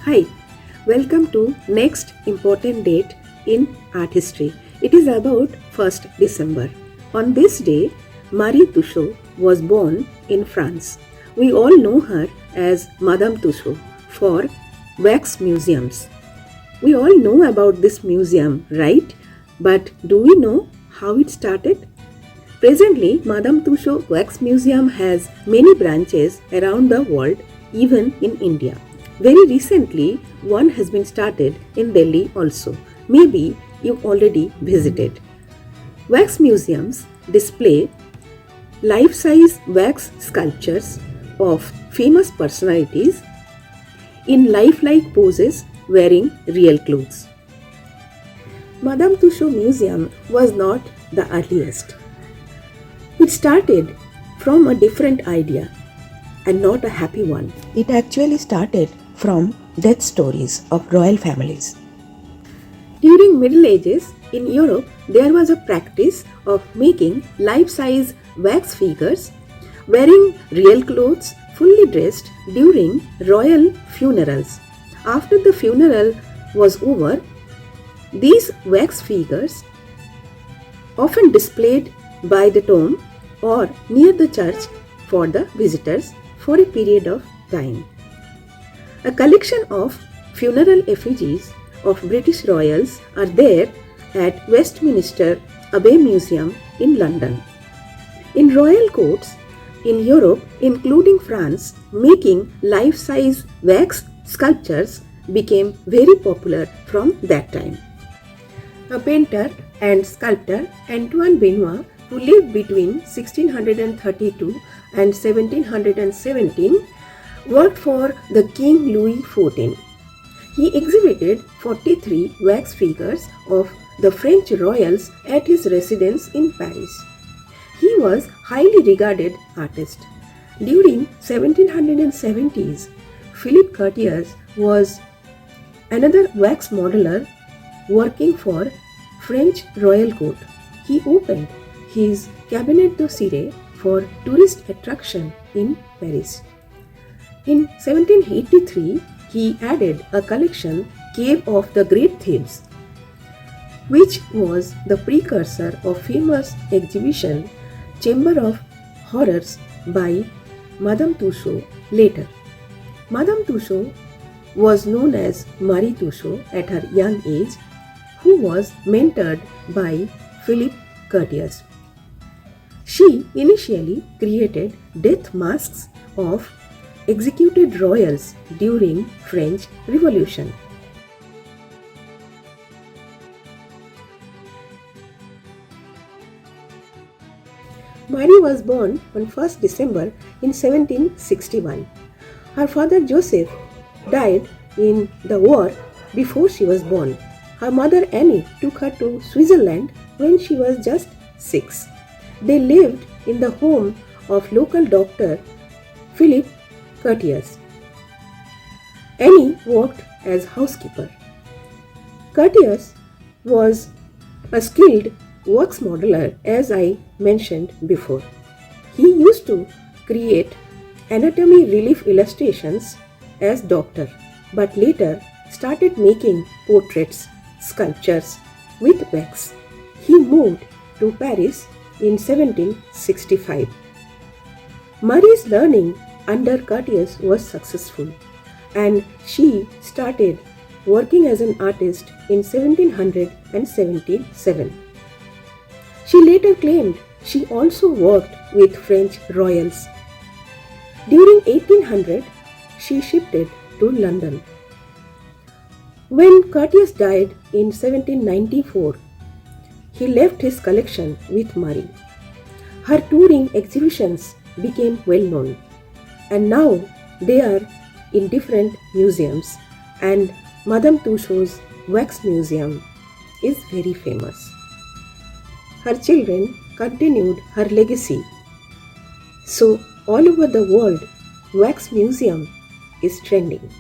Hi, welcome to next important date in art history. It is about 1st December. On this day, Marie Tussaud was born in France. We all know her as Madame Tussaud for wax museums. We all know about this museum, right? But do we know how it started? Presently, Madame Tussaud Wax Museum has many branches around the world, even in India. Very recently, one has been started in Delhi also. Maybe you already visited. Wax museums display life-size wax sculptures of famous personalities in lifelike poses wearing real clothes. Madame Tussaud Museum was not the earliest. It started from a different idea and not a happy one. It actually started from death stories of royal families. During Middle Ages in Europe, there was a practice of making life-size wax figures wearing real clothes, fully dressed during royal funerals. After the funeral was over, these wax figures, often displayed by the tomb or near the church for the visitors for a period of time. A collection of funeral effigies of British royals are there at Westminster Abbey Museum in London. In royal courts in Europe, including France, making life-size wax sculptures became very popular from that time. A painter and sculptor, Antoine Benoit, who lived between 1632 and 1717, worked for the King Louis XIV. He exhibited 43 wax figures of the French royals at his residence in Paris. He was highly regarded artist. During 1770s, Philippe Curtius was another wax modeler working for French royal court. He opened his Cabinet de Cire for tourist attraction in Paris. In 1783, he added a collection, Cave of the Great Thieves, which was the precursor of famous exhibition Chamber of Horrors by Madame Tussaud later. Madame Tussaud was known as Marie Tussaud at her young age, who was mentored by Philippe Curtius. She initially created death masks of executed royals during French Revolution. Marie was born on 1st December in 1761. Her father Joseph died in the war before she was born. Her mother Annie took her to Switzerland when she was just 6. They lived in the home of local doctor Philippe Curtius. Annie worked as housekeeper. Curtius was a skilled wax modeler, as I mentioned before. He used to create anatomy relief illustrations as doctor, but later started making portraits, sculptures with wax. He moved to Paris in 1765. Marie's learning under Curtius was successful, and she started working as an artist in 1777. She later claimed she also worked with French royals. During 1800, she shifted to London. When Curtius died in 1794, he left his collection with Marie. Her touring exhibitions became well known, and now they are in different museums, and Madame Tussaud's Wax Museum is very famous. Her children continued her legacy. So all over the world, Wax Museum is trending.